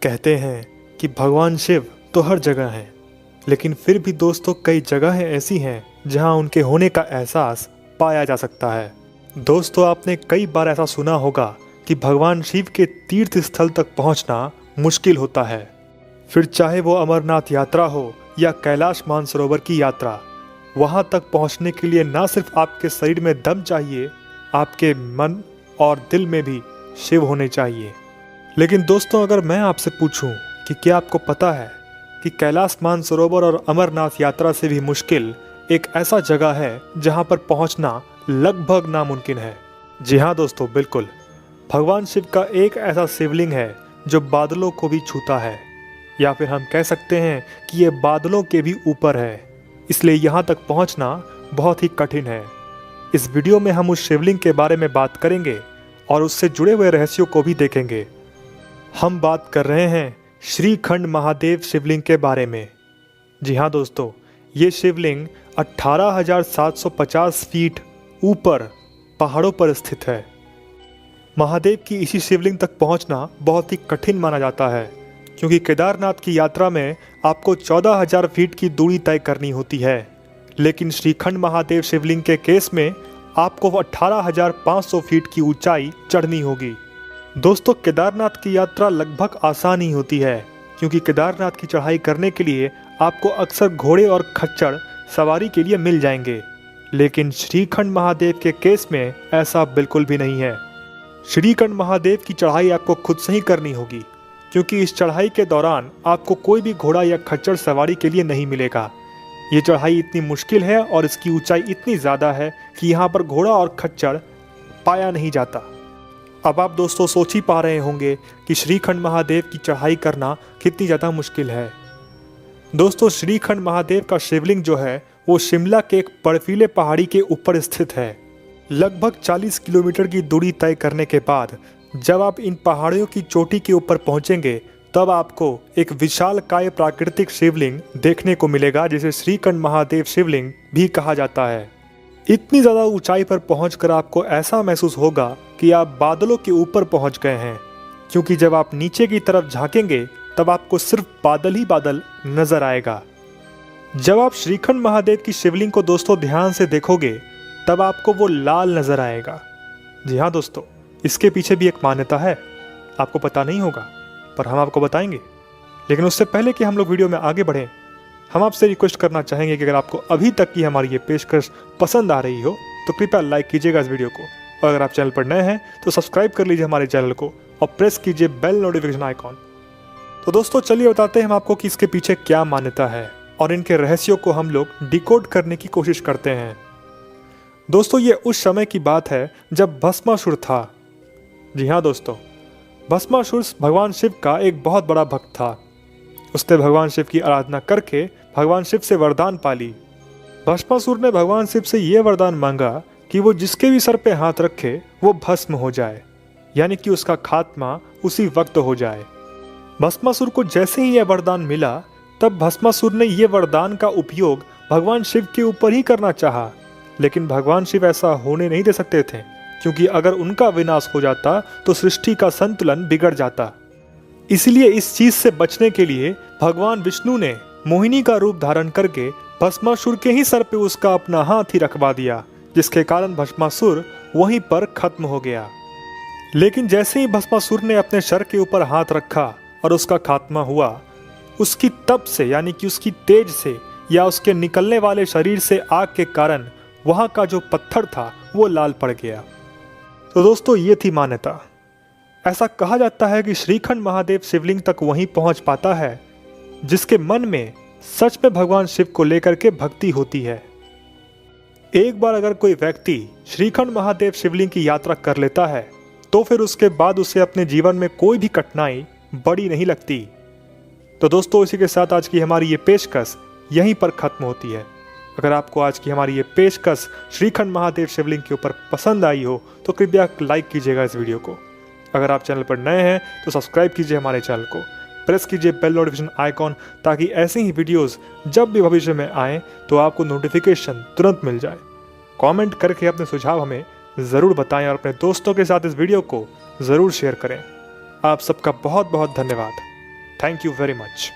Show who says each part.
Speaker 1: कहते हैं कि भगवान शिव तो हर जगह हैं, लेकिन फिर भी दोस्तों कई जगहें ऐसी हैं जहां उनके होने का एहसास पाया जा सकता है। दोस्तों आपने कई बार ऐसा सुना होगा कि भगवान शिव के तीर्थ स्थल तक पहुंचना मुश्किल होता है, फिर चाहे वो अमरनाथ यात्रा हो या कैलाश मानसरोवर की यात्रा। वहां तक पहुंचने के लिए ना सिर्फ आपके शरीर में दम चाहिए, आपके मन और दिल में भी शिव होने चाहिए। लेकिन दोस्तों अगर मैं आपसे पूछूं कि क्या आपको पता है कि कैलाश मानसरोवर और अमरनाथ यात्रा से भी मुश्किल एक ऐसा जगह है जहां पर पहुंचना लगभग नामुमकिन है। जी हाँ दोस्तों, बिल्कुल, भगवान शिव का एक ऐसा शिवलिंग है जो बादलों को भी छूता है, या फिर हम कह सकते हैं कि ये बादलों के भी ऊपर है, इसलिए यहाँ तक पहुँचना बहुत ही कठिन है। इस वीडियो में हम उस शिवलिंग के बारे में बात करेंगे और उससे जुड़े हुए रहस्यों को भी देखेंगे। हम बात कर रहे हैं श्रीखंड महादेव शिवलिंग के बारे में। जी हाँ दोस्तों, ये शिवलिंग 18,750 फीट ऊपर पहाड़ों पर स्थित है। महादेव की इसी शिवलिंग तक पहुंचना बहुत ही कठिन माना जाता है, क्योंकि केदारनाथ की यात्रा में आपको 14,000 फीट की दूरी तय करनी होती है, लेकिन श्रीखंड महादेव शिवलिंग के केस में आपको 18,500 फीट की ऊंचाई चढ़नी होगी। दोस्तों केदारनाथ की यात्रा लगभग आसान ही होती है, क्योंकि केदारनाथ की चढ़ाई करने के लिए आपको अक्सर घोड़े और खच्चर सवारी के लिए मिल जाएंगे, लेकिन श्रीखंड महादेव के केस में ऐसा बिल्कुल भी नहीं है। श्रीखंड महादेव की चढ़ाई आपको खुद से ही करनी होगी, क्योंकि इस चढ़ाई के दौरान आपको कोई भी घोड़ा या खच्चर सवारी के लिए नहीं मिलेगा। ये चढ़ाई इतनी मुश्किल है और इसकी ऊंचाई इतनी ज़्यादा है कि यहाँ पर घोड़ा और खच्चर पाया नहीं जाता। अब आप दोस्तों सोच ही पा रहे होंगे कि श्रीखंड महादेव की चढ़ाई करना कितनी ज़्यादा मुश्किल है। दोस्तों श्रीखंड महादेव का शिवलिंग जो है वो शिमला के एक बर्फीले पहाड़ी के ऊपर स्थित है। लगभग 40 किलोमीटर की दूरी तय करने के बाद जब आप इन पहाड़ियों की चोटी के ऊपर पहुंचेंगे, तब आपको एक विशालकाय प्राकृतिक शिवलिंग देखने को मिलेगा, जिसे श्रीखंड महादेव शिवलिंग भी कहा जाता है। इतनी ज़्यादा ऊंचाई पर पहुंचकर आपको ऐसा महसूस होगा कि आप बादलों के ऊपर पहुंच गए हैं, क्योंकि जब आप नीचे की तरफ झांकेंगे तब आपको सिर्फ बादल ही बादल नजर आएगा। जब आप श्रीखंड महादेव की शिवलिंग को दोस्तों ध्यान से देखोगे तब आपको वो लाल नजर आएगा। जी हाँ दोस्तों, इसके पीछे भी एक मान्यता है, आपको पता नहीं होगा पर हम आपको बताएंगे। लेकिन उससे पहले कि हम लोग वीडियो में आगे बढ़ें, हम आपसे रिक्वेस्ट करना चाहेंगे कि अगर आपको अभी तक की हमारी ये पेशकश पसंद आ रही हो तो कृपया लाइक कीजिएगा इस वीडियो को, और अगर आप चैनल पर नए हैं तो सब्सक्राइब कर लीजिए हमारे चैनल को और प्रेस कीजिए बेल नोटिफिकेशन आइकॉन। तो दोस्तों चलिए बताते हैं हम आपको कि इसके पीछे क्या मान्यता है और इनके रहस्यों को हम लोग डिकोड करने की कोशिश करते हैं। दोस्तों ये उस समय की बात है जब भस्मासुर था। जी हाँ दोस्तों, भस्मासुर भगवान शिव का एक बहुत बड़ा भक्त था। उसने भगवान शिव की आराधना करके भगवान शिव से वरदान पाली। भस्मासुर ने भगवान शिव से यह वरदान मांगा कि वो जिसके भी सर पे हाथ रखे वो भस्म हो जाए, यानी कि उसका खात्मा उसी वक्त हो जाए। भस्मासुर को जैसे ही यह वरदान मिला तब भस्मासुर ने यह वरदान का उपयोग भगवान शिव के ऊपर ही करना चाहा, लेकिन भगवान शिव ऐसा होने नहीं दे सकते थे, क्योंकि अगर उनका विनाश हो जाता तो सृष्टि का संतुलन बिगड़ जाता। इसलिए इस चीज से बचने के लिए भगवान विष्णु ने मोहिनी का रूप धारण करके भस्मासुर के ही सर पे उसका अपना हाथ ही रखवा दिया, जिसके कारण भस्मासुर वहीं पर खत्म हो गया। लेकिन जैसे ही भस्मासुर ने अपने सर के ऊपर हाथ रखा और उसका खात्मा हुआ, उसकी तप से यानी कि उसकी तेज से या उसके निकलने वाले शरीर से आग के कारण वहां का जो पत्थर था वो लाल पड़ गया। तो दोस्तों ये थी मान्यता। ऐसा कहा जाता है कि श्रीखंड महादेव शिवलिंग तक वहीं पहुंच पाता है जिसके मन में सच में भगवान शिव को लेकर के भक्ति होती है। एक बार अगर कोई व्यक्ति श्रीखंड महादेव शिवलिंग की यात्रा कर लेता है तो फिर उसके बाद उसे अपने जीवन में कोई भी कठिनाई बड़ी नहीं लगती। तो दोस्तों इसी के साथ आज की हमारी ये पेशकश यहीं पर खत्म होती है। अगर आपको आज की हमारी ये पेशकश श्रीखंड महादेव शिवलिंग के ऊपर पसंद आई हो तो कृपया लाइक कीजिएगा इस वीडियो को। अगर आप चैनल पर नए हैं तो सब्सक्राइब कीजिए हमारे चैनल को, प्रेस कीजिए बेल नोटिफिकेशन आइकॉन, ताकि ऐसे ही वीडियोस जब भी भविष्य में आएँ तो आपको नोटिफिकेशन तुरंत मिल जाए। कमेंट करके अपने सुझाव हमें ज़रूर बताएं और अपने दोस्तों के साथ इस वीडियो को ज़रूर शेयर करें। आप सबका बहुत बहुत धन्यवाद। Thank you very much.